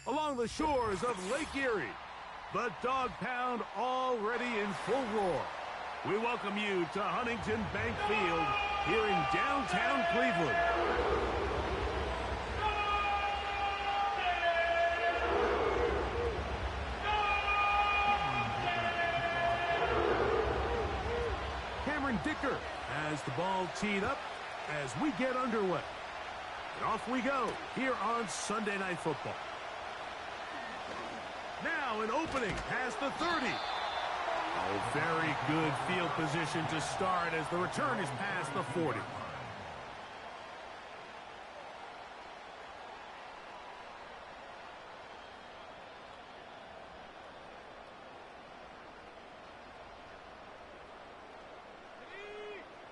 along the shores of Lake Erie. The Dog Pound already in full roar. We welcome you to Huntington Bank Field here in downtown Cleveland. Dicker has the ball teed up as we get underway. And off we go here on Sunday Night Football. Now an opening past the 30. Oh, very good field position to start as the return is past the 40.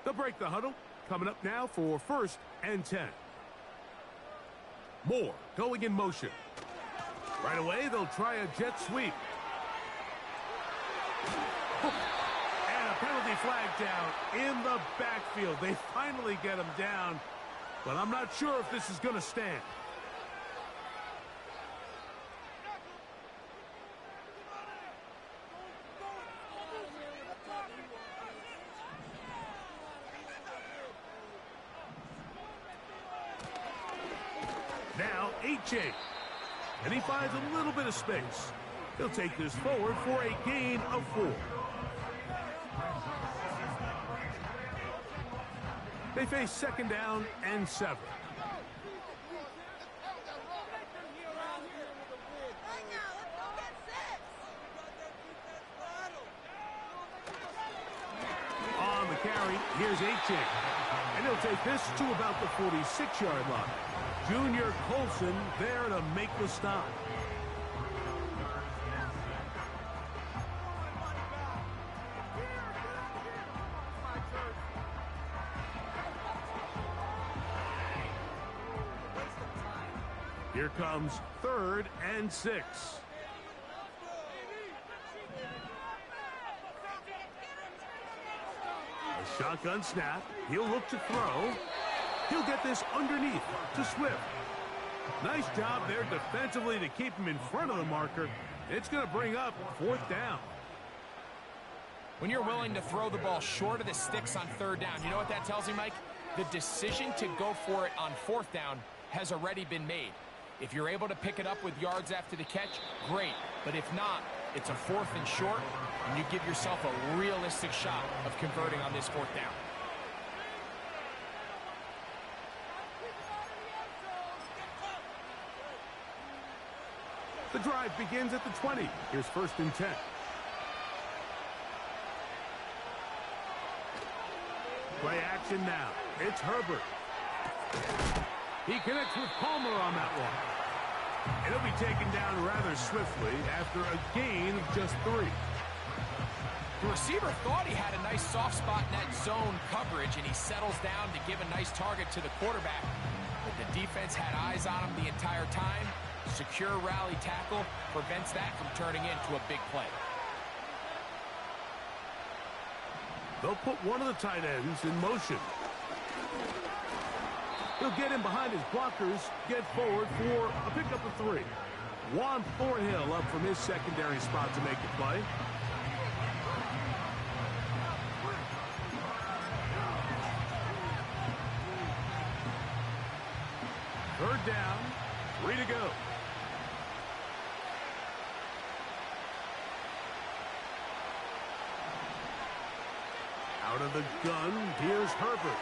They'll break the huddle. Coming up now for 1st and 10. Moore going in motion. Right away, they'll try a jet sweep. And a penalty flag down in the backfield. They finally get him down, but I'm not sure if this is going to stand. Now, H.A. And he finds a little bit of space. He'll take this forward for a gain of 4. They face 2nd down and 7. On the carry, here's H.A. And he'll take this to about the 46-yard line. Junior Colson there to make the stop. Here comes 3rd and 6. A shotgun snap. He'll look to throw. He'll get this underneath to Swift. Nice job there defensively to keep him in front of the marker. It's going to bring up 4th down. When you're willing to throw the ball short of the sticks on 3rd down, you know what that tells me, Mike? The decision to go for it on 4th down has already been made. If you're able to pick it up with yards after the catch, great. But if not, it's a 4th and short, and you give yourself a realistic shot of converting on this 4th down. The drive begins at the 20. Here's 1st and 10. Play action now. It's Herbert. He connects with Palmer on that one. And he'll be taken down rather swiftly after a gain of just 3. The receiver thought he had a nice soft spot in that zone coverage, and he settles down to give a nice target to the quarterback. But the defense had eyes on him the entire time. Secure rally tackle prevents that from turning into a big play. They'll put one of the tight ends in motion. He'll get in behind his blockers, get forward for a pickup of 3. Juan Thornhill up from his secondary spot to make the play. Third down, 3 to go. Out of the gun, here's Herbert.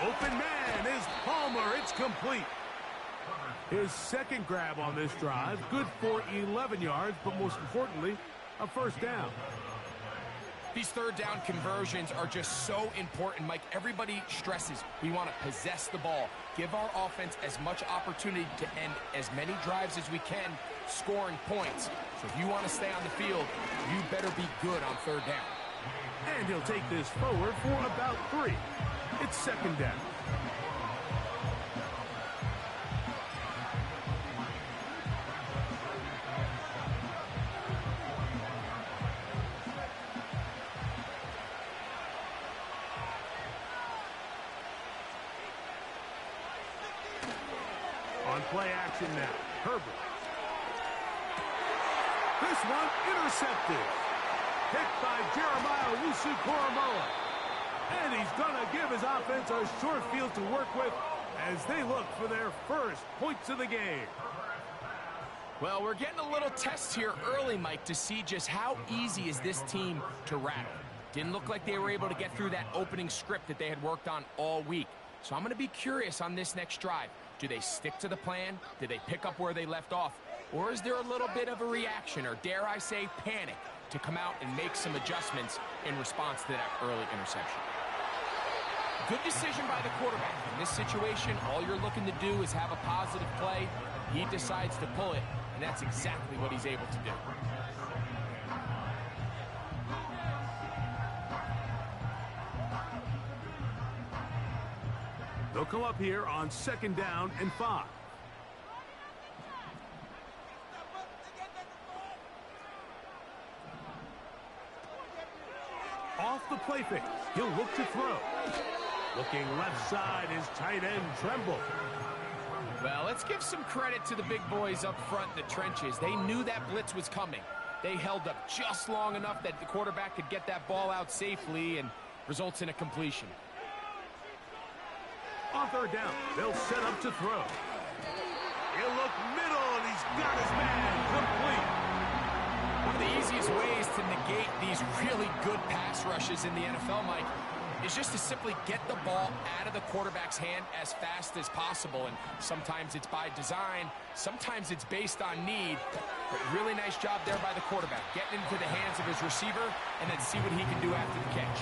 Open man is Palmer. It's complete. His 2nd grab on this drive, good for 11 yards, but most importantly, a 1st down. These 3rd down conversions are just so important, Mike. Everybody stresses we want to possess the ball, give our offense as much opportunity to end as many drives as we can, scoring points. So if you want to stay on the field, you better be good on 3rd down. And he'll take this forward for about 3. It's 2nd down. On play action now, Herbert. This one intercepted. Hit by Jeremiah Wusu-Koramoah. And he's going to give his offense a short field to work with as they look for their first points of the game. Well, we're getting a little test here early, Mike, to see just how easy is this team to rattle. Didn't look like they were able to get through that opening script that they had worked on all week. So I'm going to be curious on this next drive. Do they stick to the plan? Do they pick up where they left off? Or is there a little bit of a reaction, or dare I say panic, to come out and make some adjustments in response to that early interception? Good decision by the quarterback. In this situation, all you're looking to do is have a positive play. He decides to pull it, and that's exactly what he's able to do. They'll come up here on 2nd down and 5. Off the play fake, he'll look to throw. Looking left side is tight end Tremble. Well, let's give some credit to the big boys up front in the trenches. They knew that blitz was coming. They held up just long enough that the quarterback could get that ball out safely and results in a completion. On 3rd down, they'll set up to throw. He'll look middle, and he's got his man complete. One of the easiest ways to negate these really good pass rushes in the NFL, Mike, is just to simply get the ball out of the quarterback's hand as fast as possible. And sometimes it's by design, sometimes it's based on need. But really nice job there by the quarterback, getting into the hands of his receiver and then see what he can do after the catch.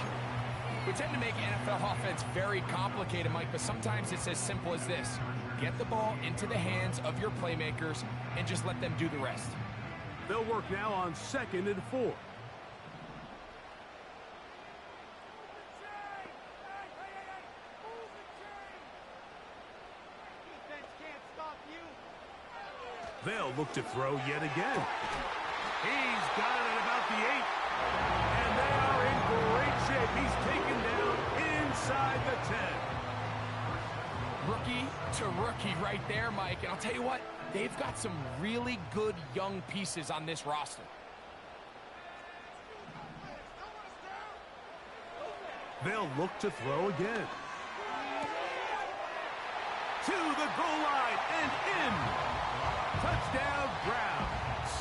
We tend to make NFL offense very complicated, Mike, but sometimes it's as simple as this. Get the ball into the hands of your playmakers and just let them do the rest. They'll work now on 2nd and 4. They'll look to throw yet again. He's got it at about the 8. And they are in great shape. He's taken down inside the 10. Rookie to rookie right there, Mike. And I'll tell you what, they've got some really good young pieces on this roster. They'll look to throw again. To the goal line and in. Touchdown, Browns.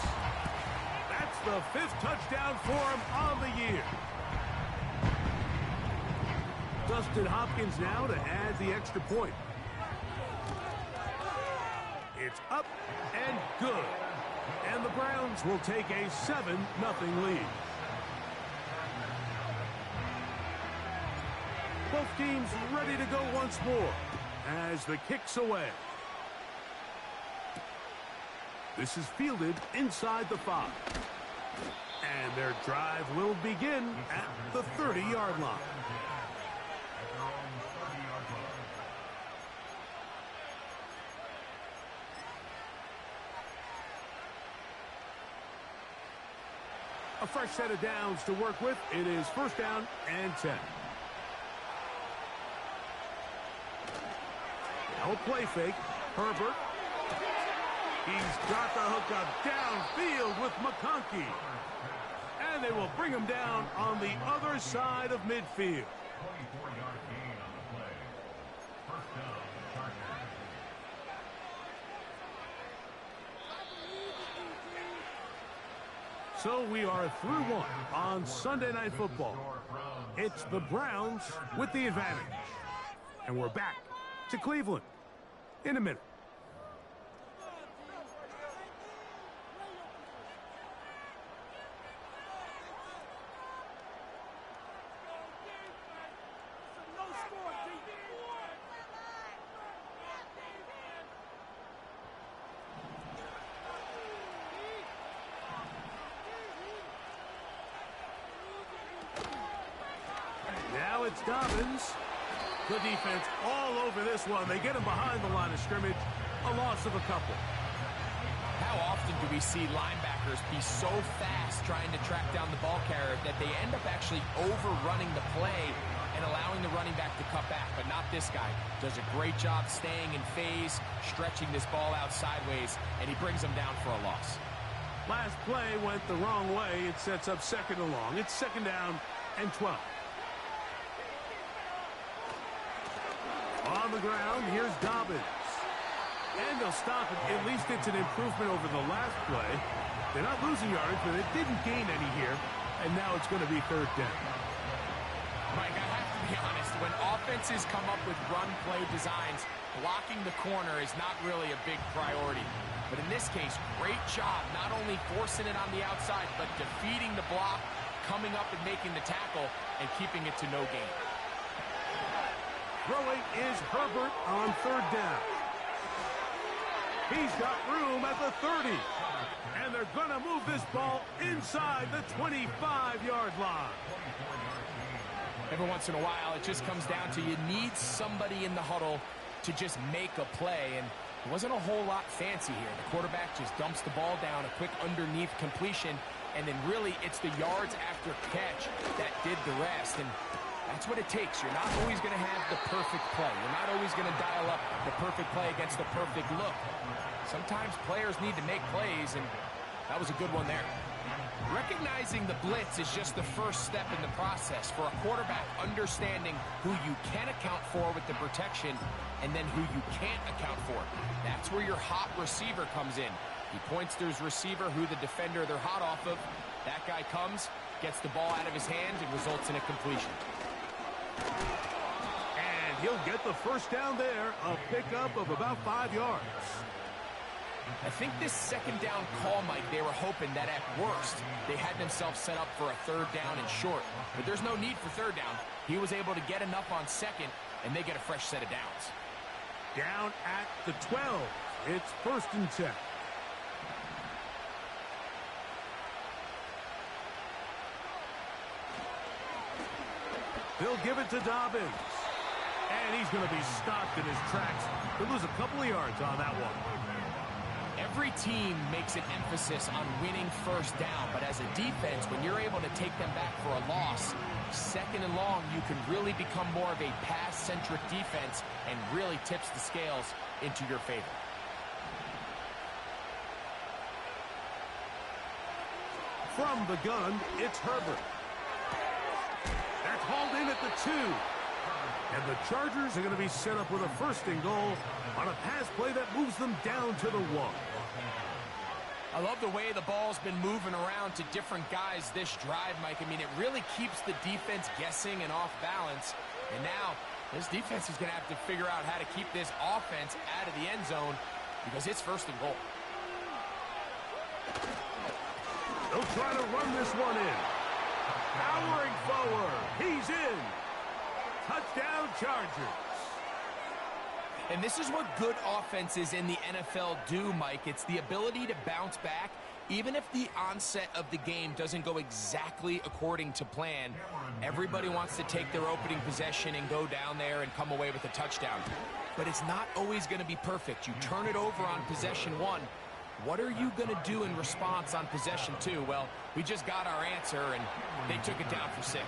That's the 5th touchdown for him on the year. Dustin Hopkins now to add the extra point. It's up and good. And the Browns will take a 7-0 lead. Both teams ready to go once more as the kick's away. This is fielded inside the 5. And their drive will begin at the 30-yard line. A fresh set of downs to work with. It is 1st down and 10. No play fake. Herbert. He's got the hook up downfield with McConkey. And they will bring him down on the other side of midfield. So we are through 1 on Sunday Night Football. It's the Browns with the advantage. And we're back to Cleveland in a minute. Now it's Dobbins. Good defense all over this one. They get him behind the line of scrimmage. A loss of a couple. How often do we see linebackers be so fast trying to track down the ball carrier that they end up actually overrunning the play and allowing the running back to cut back? But not this guy. Does a great job staying in phase, stretching this ball out sideways, and he brings them down for a loss. Last play went the wrong way. It sets up second and long. It's second down and 12. On the ground, here's Dobbins. And they'll stop it. At least it's an improvement over the last play. They're not losing yardage, but it didn't gain any here. And now it's going to be third down. Mike, I have to be honest. When offenses come up with run play designs, blocking the corner is not really a big priority. But in this case, great job not only forcing it on the outside, but defeating the block, coming up and making the tackle, and keeping it to no gain. Throwing is Herbert on third down. He's got room at the 30. And they're going to move this ball inside the 25-yard line. Every once in a while, it just comes down to you need somebody in the huddle to just make a play. And it wasn't a whole lot fancy here. The quarterback just dumps the ball down, a quick underneath completion, and then really it's the yards after catch that did the rest. And that's what it takes. You're not always going to have the perfect play. You're not always going to dial up the perfect play against the perfect look. Sometimes players need to make plays, and that was a good one there. Recognizing the blitz is just the first step in the process for a quarterback, understanding who you can account for with the protection and then who you can't account for. That's where your hot receiver comes in. He points to his receiver, who the defender they're hot off of. That guy comes, gets the ball out of his hands, and results in a completion. And he'll get the first down there, a pickup of about 5 yards. I think this second down call, Mike, they were hoping that at worst they had themselves set up for a third down and short. But there's no need for third down. He was able to get enough on second, and they get a fresh set of downs. Down at the 12. It's first and 10. They'll give it to Dobbins. And he's going to be stopped in his tracks. He'll lose a couple of yards on that one. Every team makes an emphasis on winning first down, but as a defense, when you're able to take them back for a loss, second and long, you can really become more of a pass-centric defense and really tips the scales into your favor. From the gun, it's Herbert. That's hauled in at the 2. And the Chargers are going to be set up with a first and goal on a pass play that moves them down to the 1. I love the way the ball's been moving around to different guys this drive, Mike. I mean, it really keeps the defense guessing and off balance. And now, this defense is going to have to figure out how to keep this offense out of the end zone because it's first and goal. They'll try to run this one in. Powering forward. He's in. Touchdown, Chargers. And this is what good offenses in the NFL do, Mike. It's the ability to bounce back, even if the onset of the game doesn't go exactly according to plan. Everybody wants to take their opening possession and go down there and come away with a touchdown. But it's not always going to be perfect. You turn it over on possession 1. What are you going to do in response on possession 2? Well, we just got our answer, and they took it down for 6.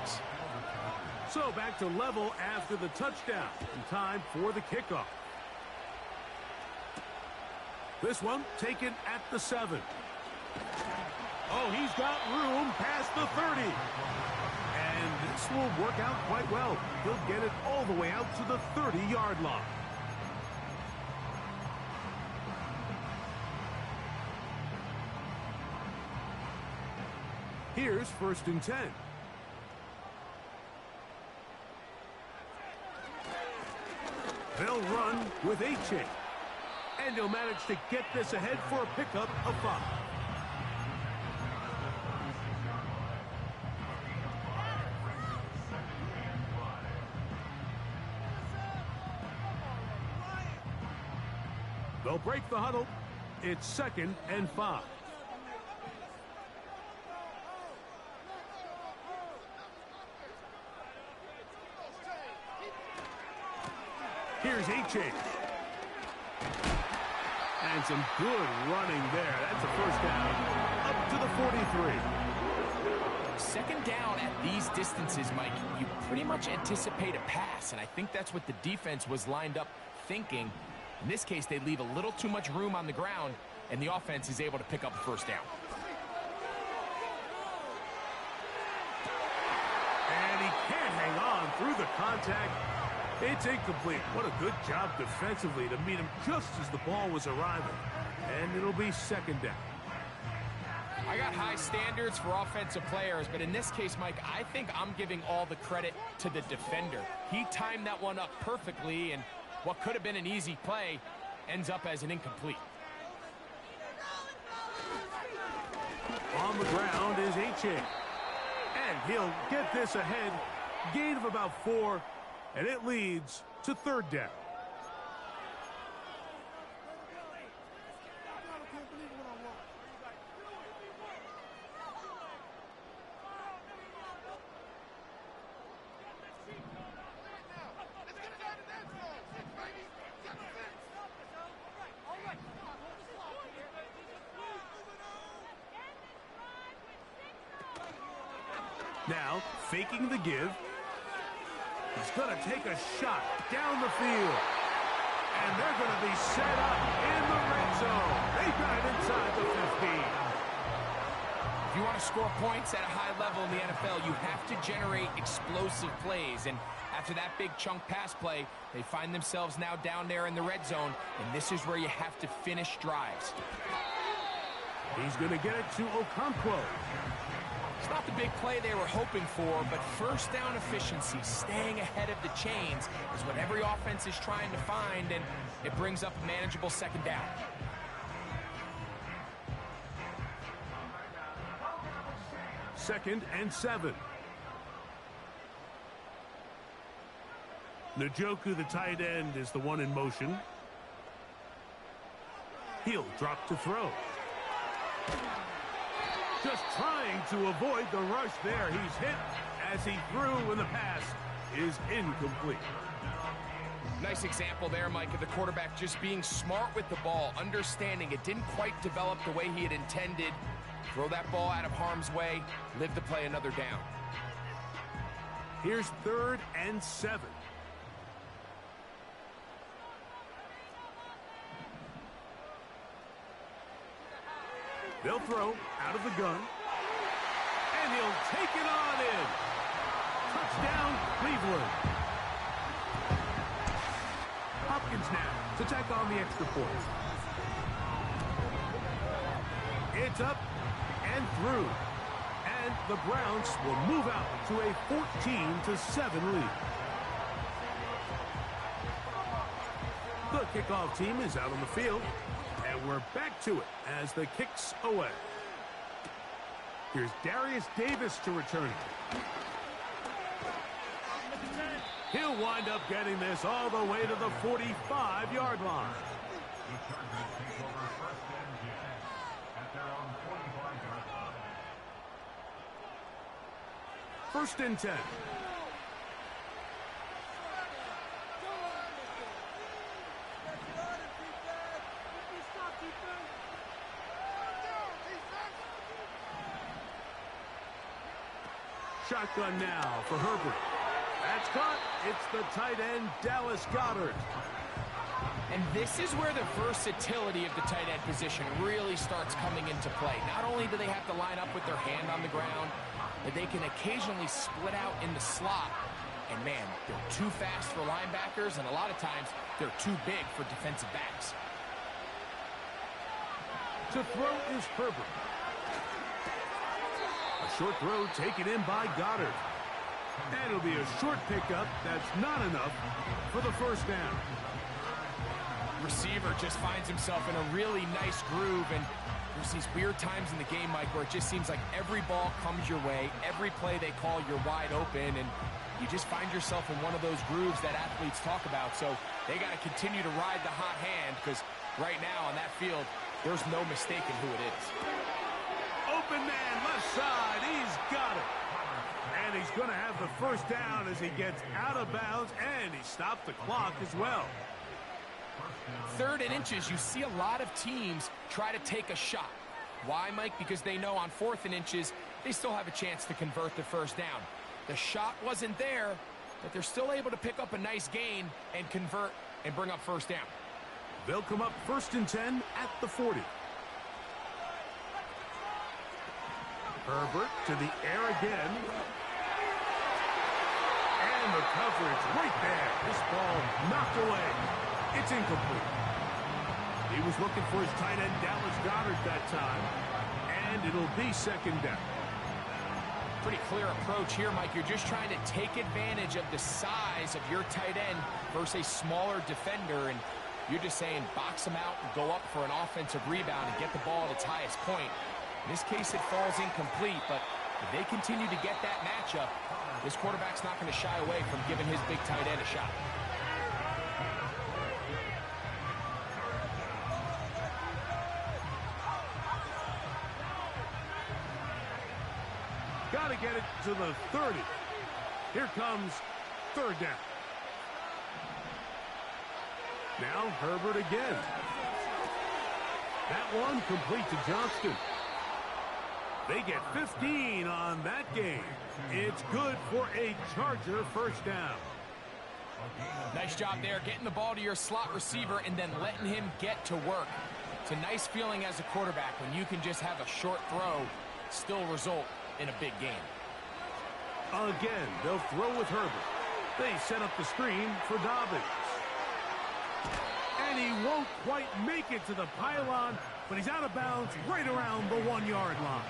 So back to level after the touchdown. And time for the kickoff. This one taken at the 7. Oh, he's got room past the 30. And this will work out quite well. He'll get it all the way out to the 30-yard line. Here's first and 10. They'll run with H.A. And he'll manage to get this ahead for a pickup of 5. They'll break the huddle. It's second and 5. Here's H.A. And some good running there. That's a first down up to the 43. Second down at these distances, Mike, you pretty much anticipate a pass, and I think that's what the defense was lined up thinking. In this case, they leave a little too much room on the ground, and the offense is able to pick up a first down. through the contact. It's incomplete. What a good job defensively to meet him just as the ball was arriving. And it'll be second down. I got high standards for offensive players, but in this case, Mike, I think I'm giving all the credit to the defender. He timed that one up perfectly, and what could have been an easy play ends up as an incomplete. On the ground is H.A. And he'll get this ahead. Gain of about 4, and it leads to third down. Now, faking the give. He's going to take a shot down the field. And they're going to be set up in the red zone. They got it inside the 15. If you want to score points at a high level in the NFL, you have to generate explosive plays. And after that big chunk pass play, they find themselves now down there in the red zone. And this is where you have to finish drives. He's going to get it to Okonkwo. It's not the big play they were hoping for, but first down efficiency, staying ahead of the chains, is what every offense is trying to find, and it brings up a manageable second down. Second and 7. Njoku, the tight end, is the one in motion. He'll drop to throw. Just trying to avoid the rush there. He's hit as he threw when the pass is incomplete. Nice example there, Mike, of the quarterback just being smart with the ball, understanding it didn't quite develop the way he had intended. Throw that ball out of harm's way, live to play another down. Here's third and 7. They'll throw out of the gun. And he'll take it on in. Touchdown, Cleveland. Hopkins now to tack on the extra point. It's up and through. And the Browns will move out to a 14-7 lead. The kickoff team is out on the field. And we're back to it as the kick's away. Here's Darius Davis to return it. He'll wind up getting this all the way to the 45-yard line. First and 10. Shotgun now for Herbert. That's caught. It's the tight end, Dallas Goedert. And this is where the versatility of the tight end position really starts coming into play. Not only do they have to line up with their hand on the ground, but they can occasionally split out in the slot. And man, they're too fast for linebackers, and a lot of times they're too big for defensive backs. To throw is Herbert. A short throw taken in by Goddard. And it'll be a short pickup. That's not enough for the first down. Receiver just finds himself in a really nice groove, and there's these weird times in the game, Mike, where it just seems like every ball comes your way, every play they call, you're wide open, and you just find yourself in one of those grooves that athletes talk about. So they got to continue to ride the hot hand, because right now on that field, there's no mistaking who it is. Open man, left side, he's got it. And he's going to have the first down as he gets out of bounds, and he stopped the clock as well. Third and inches, you see a lot of teams try to take a shot. Why, Mike? Because they know on fourth and inches, they still have a chance to convert the first down. The shot wasn't there, but they're still able to pick up a nice gain and convert and bring up first down. They'll come up first and 10 at the 40. Herbert to the air again. And the the coverage right there. This ball knocked away. It's incomplete. He was looking for his tight end, Dallas Goedert, that time. And it'll be second down. Pretty clear approach here, Mike. You're just trying to take advantage of the size of your tight end versus a smaller defender, and you're just saying box him out and go up for an offensive rebound and get the ball at its highest point. In this case, it falls incomplete, but if they continue to get that matchup, this quarterback's not going to shy away from giving his big tight end a shot. Got to get it to the 30. Here comes third down. Now Herbert again. That one complete to Johnston. They get 15 on that game. It's good for a Charger first down. Nice job there, getting the ball to your slot receiver and then letting him get to work. It's a nice feeling as a quarterback when you can just have a short throw, still result in a big game. Again, they'll throw with Herbert. They set up the screen for Dobbins. And he won't quite make it to the pylon, but he's out of bounds right around the 1-yard line.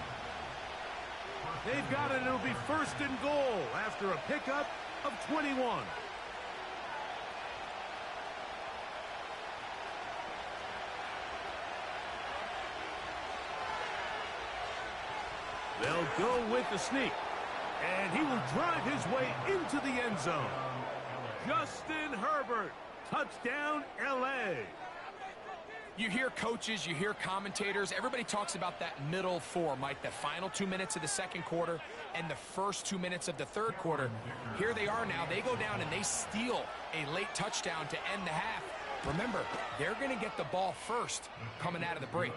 They've got it, and it'll be first and goal after a pickup of 21. They'll go with the sneak, and he will drive his way into the end zone. Justin Herbert, touchdown, L.A. You hear coaches, you hear commentators, everybody talks about that middle four, Mike, the final 2 minutes of the second quarter and the first 2 minutes of the third quarter. Here they are now. They go down and they steal a late touchdown to end the half. Remember, they're going to get the ball first coming out of the break.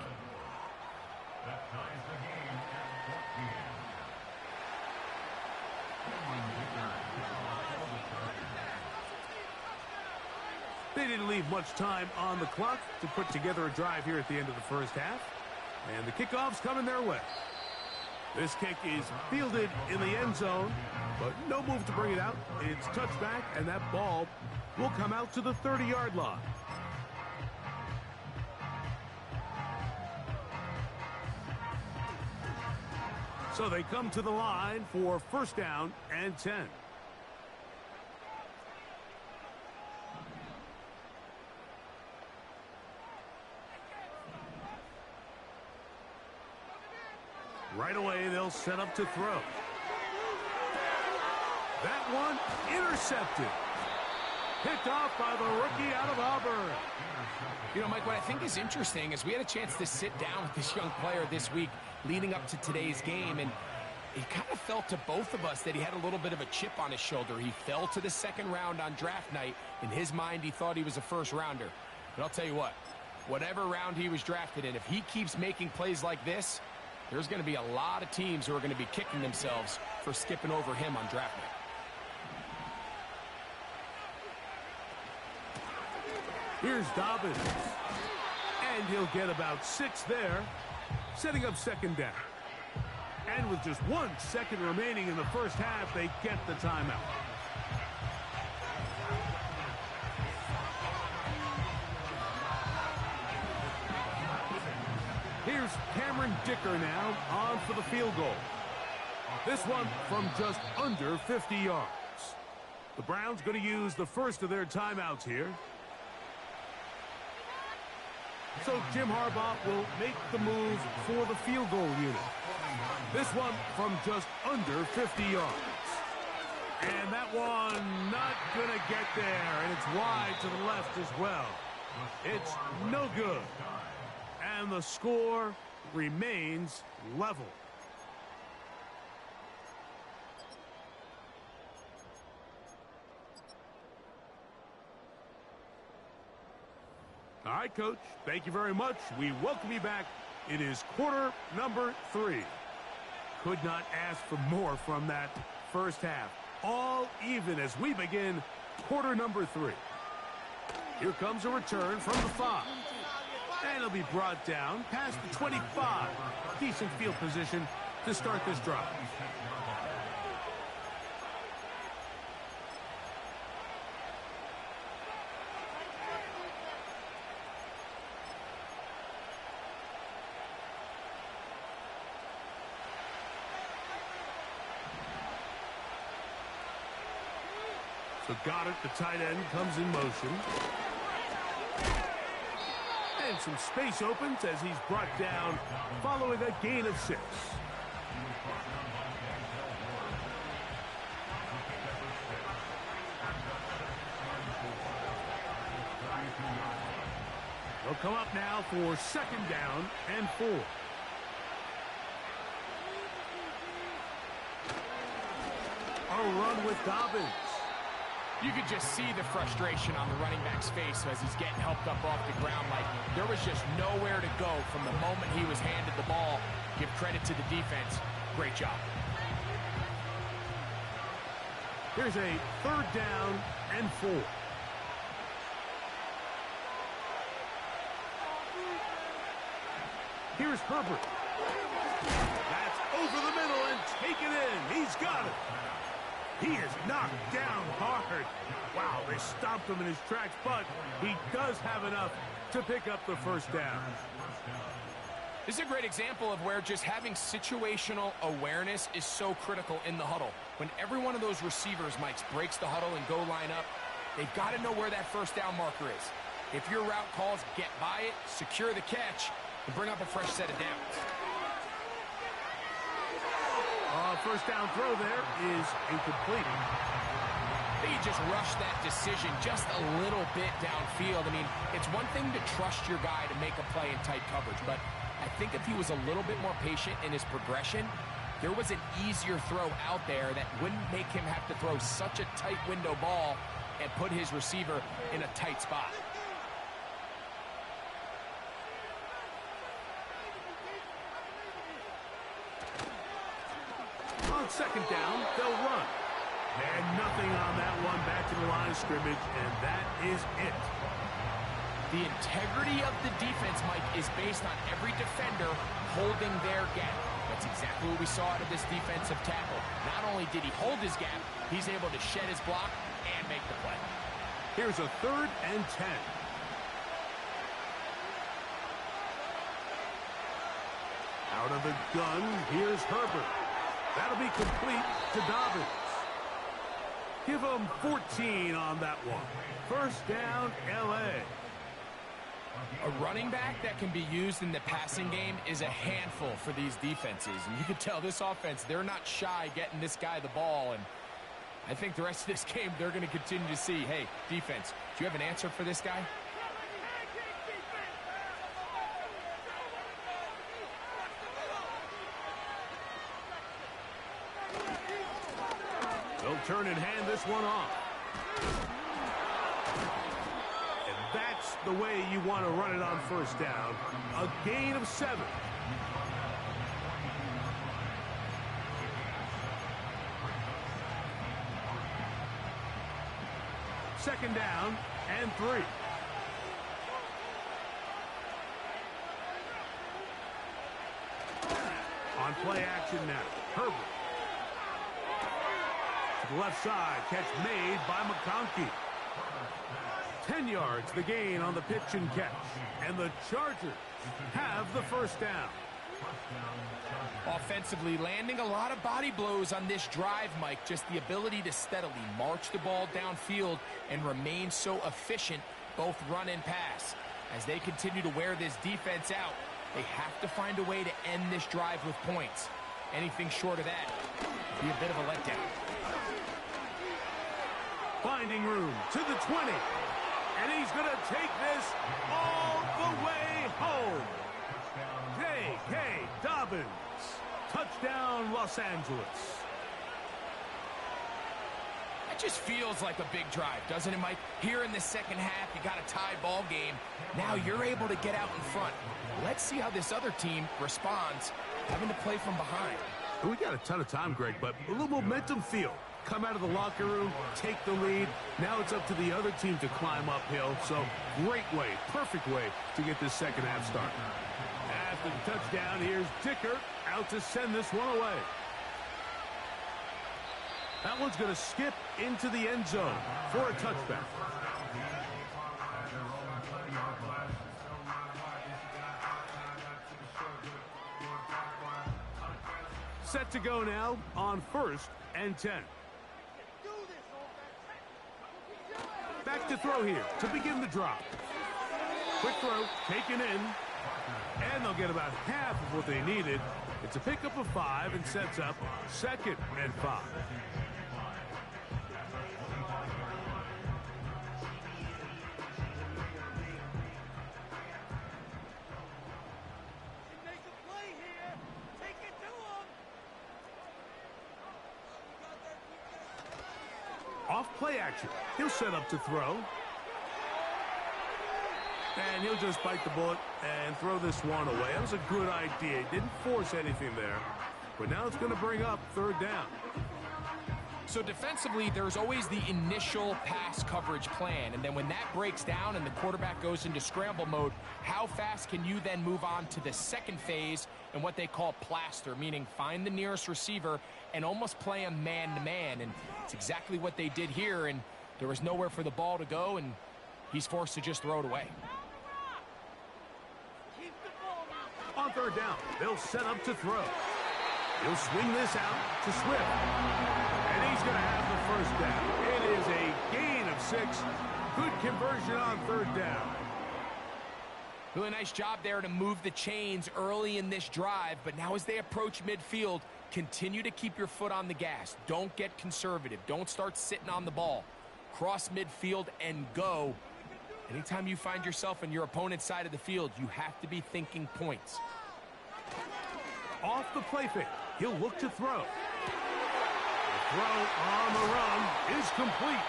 They didn't leave much time on the clock to put together a drive here at the end of the first half. And the kickoff's coming their way. This kick is fielded in the end zone, but no move to bring it out. It's touchback, and that ball will come out to the 30-yard line. So they come to the line for first down and 10. Right away, they'll set up to throw. That one intercepted. Picked off by the rookie out of Auburn. You know, Mike, what I think is interesting is we had a chance to sit down with this young player this week leading up to today's game, and it kind of felt to both of us that he had a little bit of a chip on his shoulder. He fell to the second round on draft night. In his mind, he thought he was a first-rounder. But I'll tell you what, whatever round he was drafted in, if he keeps making plays like this, there's going to be a lot of teams who are going to be kicking themselves for skipping over him on draft night. Here's Dobbins. And he'll get about 6 there, setting up second down. And with just 1 second remaining in the first half, they get the timeout. Here's Cameron Dicker now on for the field goal. This one from just under 50 yards. The Browns going to use the first of their timeouts here. So Jim Harbaugh will make the move for the field goal unit. This one from just under 50 yards. And that one not going to get there, and it's wide to the left as well. It's no good. And the score remains level. All right, Coach, thank you very much. We welcome you back. It is quarter number 3. Could not ask for more from that first half. All even as we begin quarter number 3. Here comes a return from the 5. And it'll be brought down past the 25. Decent field position to start this drive. So Goddard, the tight end, comes in motion. And some space opens as he's brought down following a gain of 6. They'll come up now for 2nd down and 4. A run with Dobbins. You could just see the frustration on the running back's face as he's getting helped up off the ground. Like there was just nowhere to go from the moment he was handed the ball. Give credit to the defense. Great job. Here's a 3rd down and 4. Here's Herbert. That's over the middle and taken in. He's got it. He is knocked down hard. Wow, they stopped him in his tracks, but he does have enough to pick up the 1st down. This is a great example of where just having situational awareness is so critical in the huddle. When every one of those receivers, Mike, breaks the huddle and go line up, they've got to know where that 1st down marker is. If your route calls, get by it, secure the catch, and bring up a fresh set of downs. 1st down throw there is incomplete. They just rushed that decision just a little bit downfield. I mean, it's one thing to trust your guy to make a play in tight coverage, but I think if he was a little bit more patient in his progression, there was an easier throw out there that wouldn't make him have to throw such a tight window ball and put his receiver in a tight spot. On 2nd down, they'll run. And nothing on that one, back to the line of scrimmage, and that is it. The integrity of the defense, Mike, is based on every defender holding their gap. That's exactly what we saw out of this defensive tackle. Not only did he hold his gap, he's able to shed his block and make the play. Here's a 3rd and 10. Out of the gun, here's Herbert. That'll be complete to Dobbins. Give him 14 on that one. 1st down, L.A. A running back that can be used in the passing game is a handful for these defenses. And you can tell this offense, they're not shy getting this guy the ball. And I think the rest of this game, they're going to continue to see, hey, defense, do you have an answer for this guy? They'll turn and hand this one off. And that's the way you want to run it on 1st down. A gain of 7. Second down and 3. On play action now. Herbert. To the left side, catch made by McConkey. 10 yards, the gain on the pitch and catch. And the Chargers have the 1st down. Offensively, landing a lot of body blows on this drive, Mike. Just the ability to steadily march the ball downfield and remain so efficient, both run and pass. As they continue to wear this defense out, they have to find a way to end this drive with points. Anything short of that would be a bit of a letdown. Finding room to the 20. And he's going to take this all the way home. J.K. Dobbins. Touchdown, Los Angeles. That just feels like a big drive, doesn't it, Mike? Here in the second half, you got a tie ball game. Now you're able to get out in front. Let's see how this other team responds, having to play from behind. We got a ton of time, Greg, but a little momentum feel. Come out of the locker room, take the lead. Now it's up to the other team to climb uphill. So great way, perfect way to get this second half started. After the touchdown, here's Dicker out to send this one away. That one's going to skip into the end zone for a touchback. Set to go now on 1st and 10. To throw here to begin the drop. Quick throw, taken in. And they'll get about half of what they needed. It's a pickup of 5 and sets up 2nd and 5. Off play action. He'll set up to throw. And he'll just bite the bullet and throw this one away. That was a good idea. He didn't force anything there. But now it's going to bring up 3rd down. So defensively, there's always the initial pass coverage plan. And then when that breaks down and the quarterback goes into scramble mode, how fast can you then move on to the second phase and what they call plaster, meaning find the nearest receiver and almost play him man-to-man. And it's exactly what they did here. And there was nowhere for the ball to go, and he's forced to just throw it away. On 3rd down, they'll set up to throw. He'll swing this out to Swift. And he's going to have the 1st down. It is a gain of 6. Good conversion on 3rd down. Really nice job there to move the chains early in this drive. But now as they approach midfield, continue to keep your foot on the gas. Don't get conservative. Don't start sitting on the ball. Cross midfield and go. Anytime you find yourself on your opponent's side of the field, you have to be thinking points. Off the play fake, he'll look to throw. The throw on the run is complete.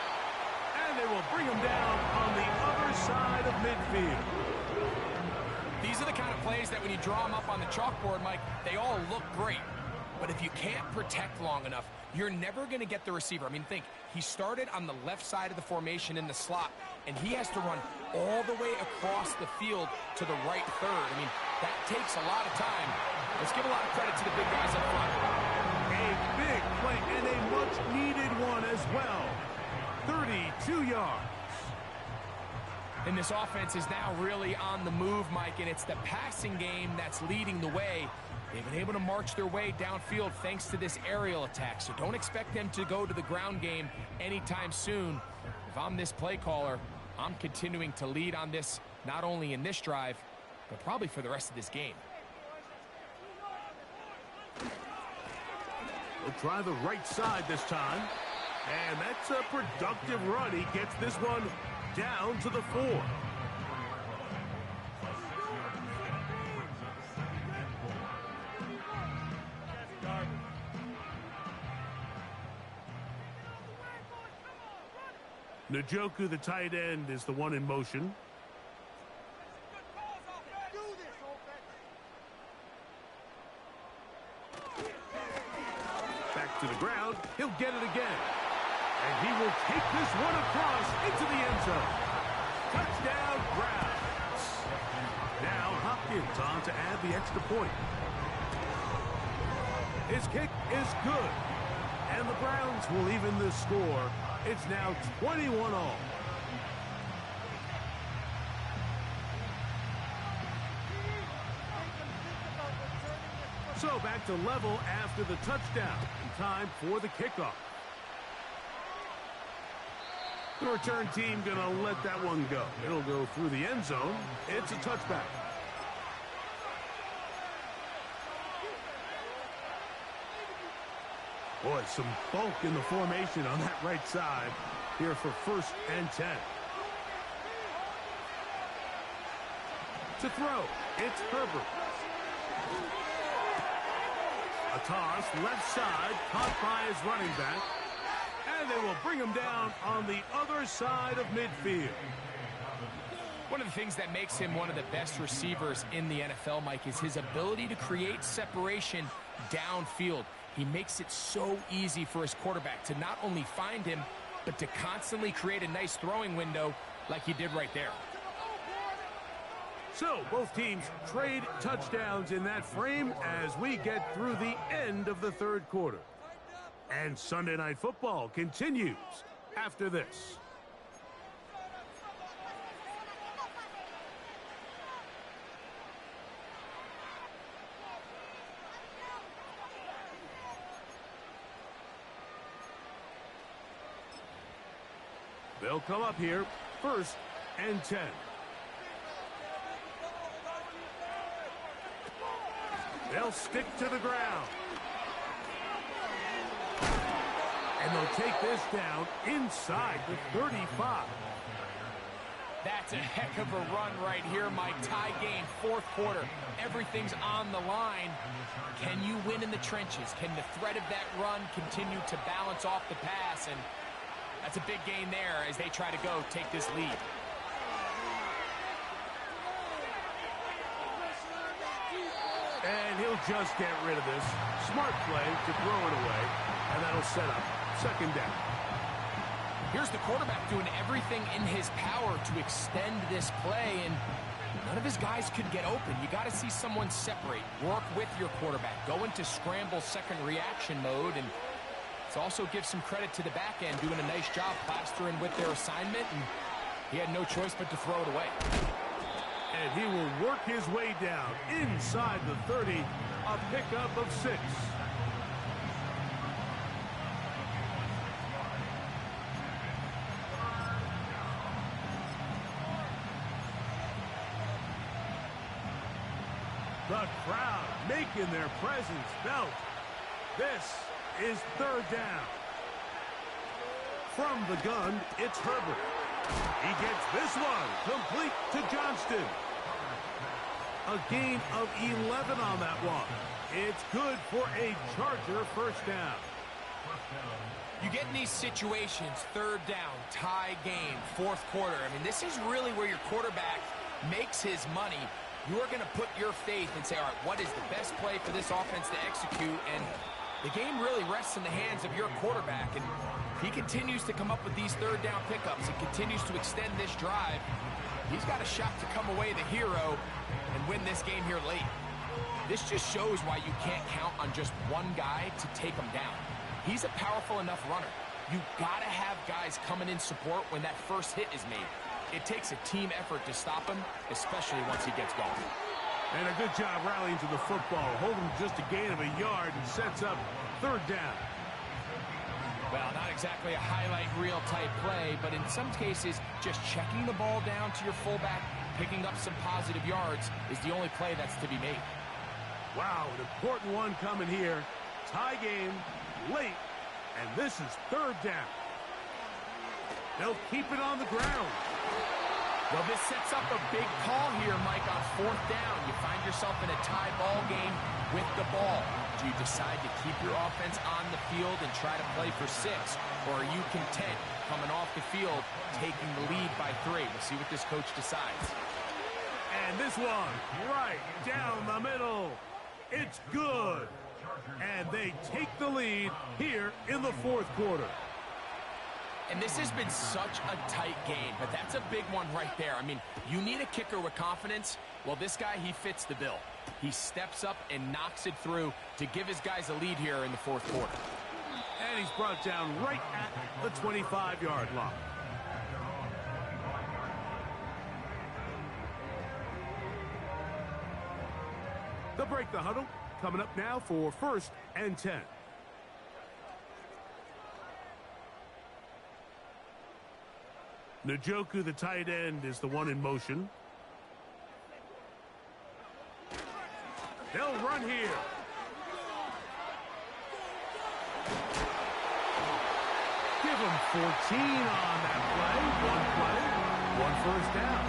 And they will bring him down on the other side of midfield. These are the kind of plays that when you draw them up on the chalkboard, Mike, they all look great. But if you can't protect long enough, you're never going to get the receiver. I mean, think, he started on the left side of the formation in the slot, and he has to run all the way across the field to the right third. I mean, that takes a lot of time. Let's give a lot of credit to the big guys up front. A big play and a much-needed one as well. 32 yards. And this offense is now really on the move, Mike, and it's the passing game that's leading the way. They've been able to march their way downfield thanks to this aerial attack, so don't expect them to go to the ground game anytime soon. If I'm this play caller, I'm continuing to lead on this, not only in this drive, but probably for the rest of this game. He'll try the right side this time, and that's a productive run. He gets this one down to the 4. Njoku, the tight end, is the one in motion. Back to the ground. He'll get it again. And he will take this one across into the end zone. Touchdown, Browns. Now Hopkins on to add the extra point. His kick is good. And the Browns will even the score. It's now 21 all. So back to level after the touchdown. Time for the kickoff. The return team going to let that one go. It'll go through the end zone. It's a touchback. Boy, some bulk in the formation on that right side here for 1st and 10. To throw, it's Herbert. A toss, left side, caught by his running back. And they will bring him down on the other side of midfield. One of the things that makes him one of the best receivers in the NFL, Mike, is his ability to create separation downfield. He makes it so easy for his quarterback to not only find him, but to constantly create a nice throwing window like he did right there. So both teams trade touchdowns in that frame as we get through the end of the 3rd quarter. And Sunday Night Football continues after this. They'll come up here, 1st and 10. They'll stick to the ground. And they'll take this down inside the 35. That's a heck of a run right here, Mike. Tie game, 4th quarter. Everything's on the line. Can you win in the trenches? Can the threat of that run continue to balance off the pass? And that's a big gain there as they try to go take this lead. And he'll just get rid of this. Smart play to throw it away. And that'll set up 2nd down. Here's the quarterback doing everything in his power to extend this play, and none of his guys could get open. You got to see someone separate, work with your quarterback, go into scramble second reaction mode, and it also gives some credit to the back end doing a nice job plastering with their assignment, and he had no choice but to throw it away. And he will work his way down inside the 30, a pickup of 6. The crowd making their presence felt. This is 3rd down. From the gun, it's Herbert. He gets this one complete to Johnston. A gain of 11 on that one. It's good for a Charger 1st down. You get in these situations, 3rd down, tie game, 4th quarter. I mean, this is really where your quarterback makes his money. You're going to put your faith and say, all right, what is the best play for this offense to execute? And the game really rests in the hands of your quarterback. And he continues to come up with these 3rd down pickups and continues to extend this drive. He's got a shot to come away the hero and win this game here late. This just shows why you can't count on just one guy to take him down. He's a powerful enough runner. You got to have guys coming in support when that first hit is made. It takes a team effort to stop him, especially once he gets going. And a good job rallying to the football, holding just a gain of a yard and sets up 3rd down. Well, not exactly a highlight reel type play, but in some cases, just checking the ball down to your fullback, picking up some positive yards is the only play that's to be made. Wow, an important one coming here. Tie game, late, and this is 3rd down. They'll keep it on the ground. Well, this sets up a big call here, Mike, on 4th down. You find yourself in a tie ball game with the ball. Do you decide to keep your offense on the field and try to play for 6? Or are you content coming off the field, taking the lead by 3? We'll see what this coach decides. And this one, right down the middle. It's good. And they take the lead here in the 4th quarter. And this has been such a tight game, but that's a big one right there. I mean, you need a kicker with confidence. Well, this guy, he fits the bill. He steps up and knocks it through to give his guys a lead here in the 4th quarter. And he's brought down right at the 25-yard line. They'll break the huddle. Coming up now for 1st and 10. Njoku, the tight end, is the one in motion. They'll run here. Give him 14 on that play. One 1st down.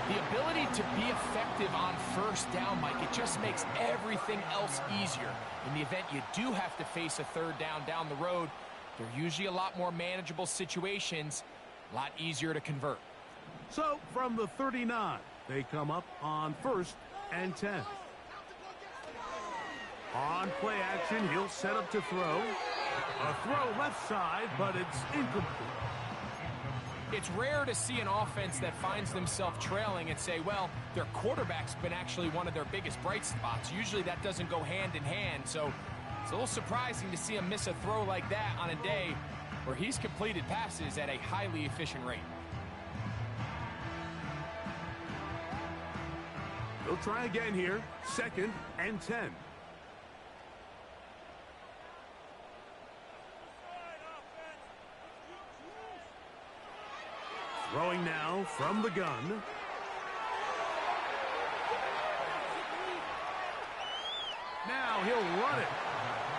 The ability to be effective on 1st down, Mike, it just makes everything else easier. In the event you do have to face a 3rd down the road, they're usually a lot more manageable situations. A lot easier to convert. So, from the 39, they come up on 1st and 10. On play action, he'll set up to throw. A throw left side, but it's incomplete. It's rare to see an offense that finds themselves trailing and say, well, their quarterback's been actually one of their biggest bright spots. Usually that doesn't go hand in hand, so it's a little surprising to see him miss a throw like that on a day where he's completed passes at a highly efficient rate. They'll try again here. 2nd and 10. Throwing now from the gun. Now he'll run it.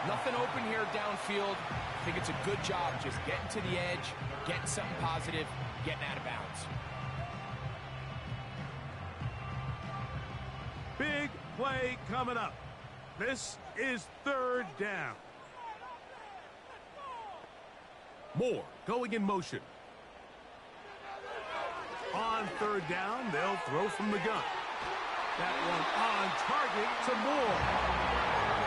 Nothing open here downfield. I think it's a good job just getting to the edge, getting something positive, getting out of bounds. Big play coming up. This is third down. Moore going in motion. On third down, they'll throw from the gun. That one on target to Moore.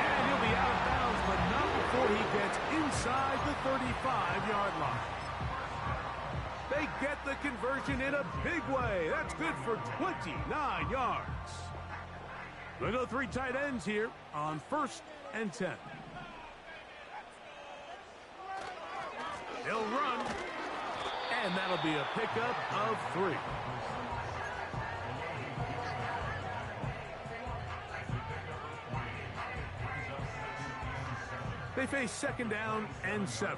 And he'll be out of bounds, but not before he gets inside the 35-yard line. They get the conversion in a big way. That's good for 29 yards. We'll go 3 tight ends here on 1st and 10. He'll run, and that'll be a pickup of 3. They face 2nd down and 7.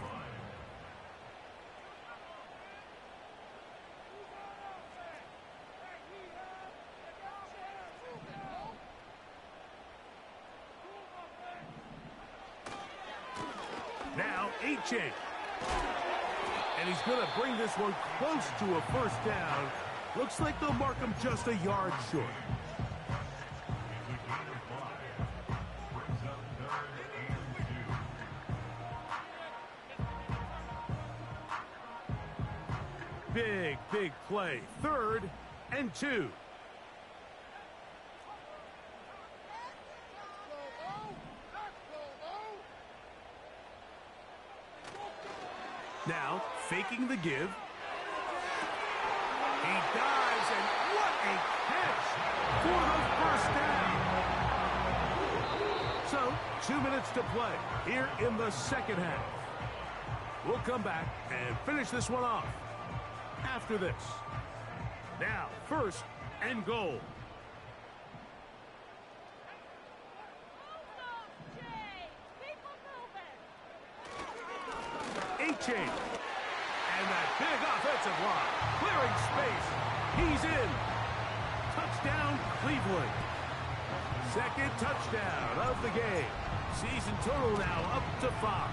Now, H.A. And he's going to bring this one close to a 1st down. Looks like they'll mark him just a yard short. Big play. 3rd and 2. Now, faking the give. He dives, and what a catch for the 1st down. So, 2 minutes to play here in the 2nd half. We'll come back and finish this one off after this. Now, 1st and goal. H.A. And that big offensive line. Clearing space. He's in. Touchdown, Cleveland. 2nd touchdown of the game. Season total now up to 5.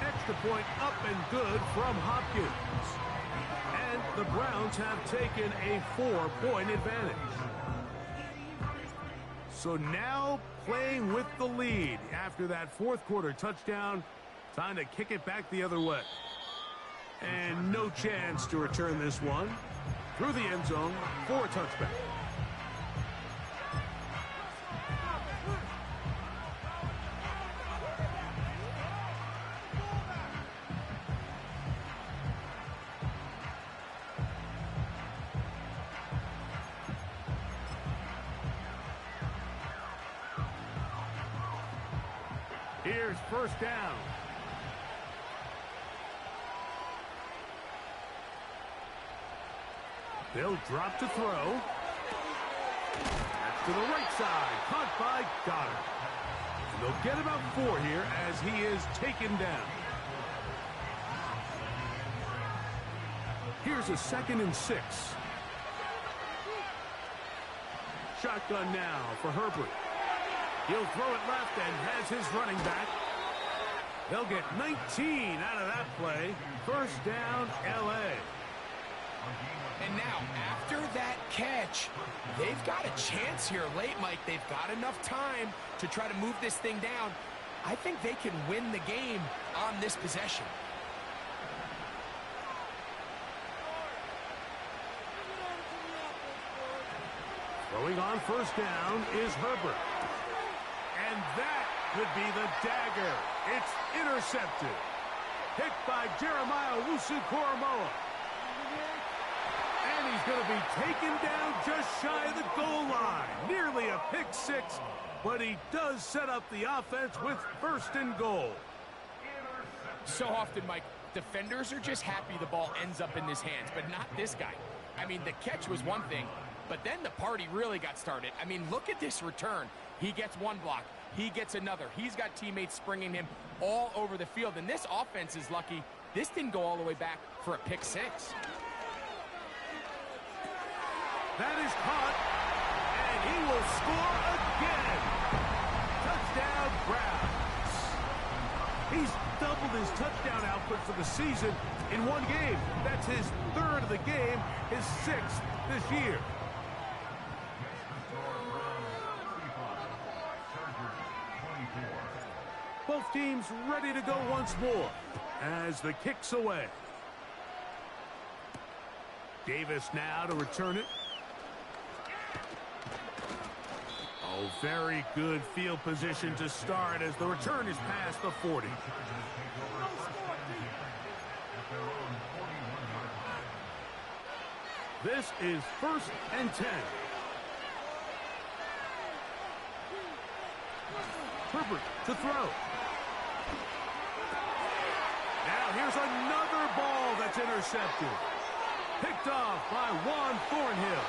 Extra point up and good from Hopkins. And the Browns have taken a 4-point advantage. So now playing with the lead after that 4th quarter touchdown. Time to kick it back the other way. And no chance to return this one through the end zone for a touchback. Here's 1st down. They'll drop to throw. That's to the right side. Caught by Goddard. And they'll get about 4 here as he is taken down. Here's a 2nd and 6. Shotgun now for Herbert. He'll throw it left and has his running back. They'll get 19 out of that play. 1st down, L.A. And now, after that catch, they've got a chance here late, Mike. They've got enough time to try to move this thing down. I think they can win the game on this possession. Throwing on 1st down is Herbert. And that could be the dagger. It's intercepted. Picked by Jeremiah Owusu-Koramoah. And he's going to be taken down just shy of the goal line. Nearly a pick 6, but he does set up the offense with 1st and goal. So often, Mike, defenders are just happy the ball ends up in his hands, but not this guy. I mean, the catch was one thing, but then the party really got started. I mean, look at this return. He gets one block. He gets another. He's got teammates springing him all over the field, and this offense is lucky this didn't go all the way back for a pick 6. That is caught, and he will score again. Touchdown, Browns. He's doubled his touchdown output for the season in one game. That's his third of the game, his sixth this year. Both teams ready to go once more as the kick's away. Davis now to return it. Oh, very good field position to start as the return is past the 40. This is 1st and 10. Herbert to throw. Now here's another ball that's intercepted. Picked off by Juan Thornhill.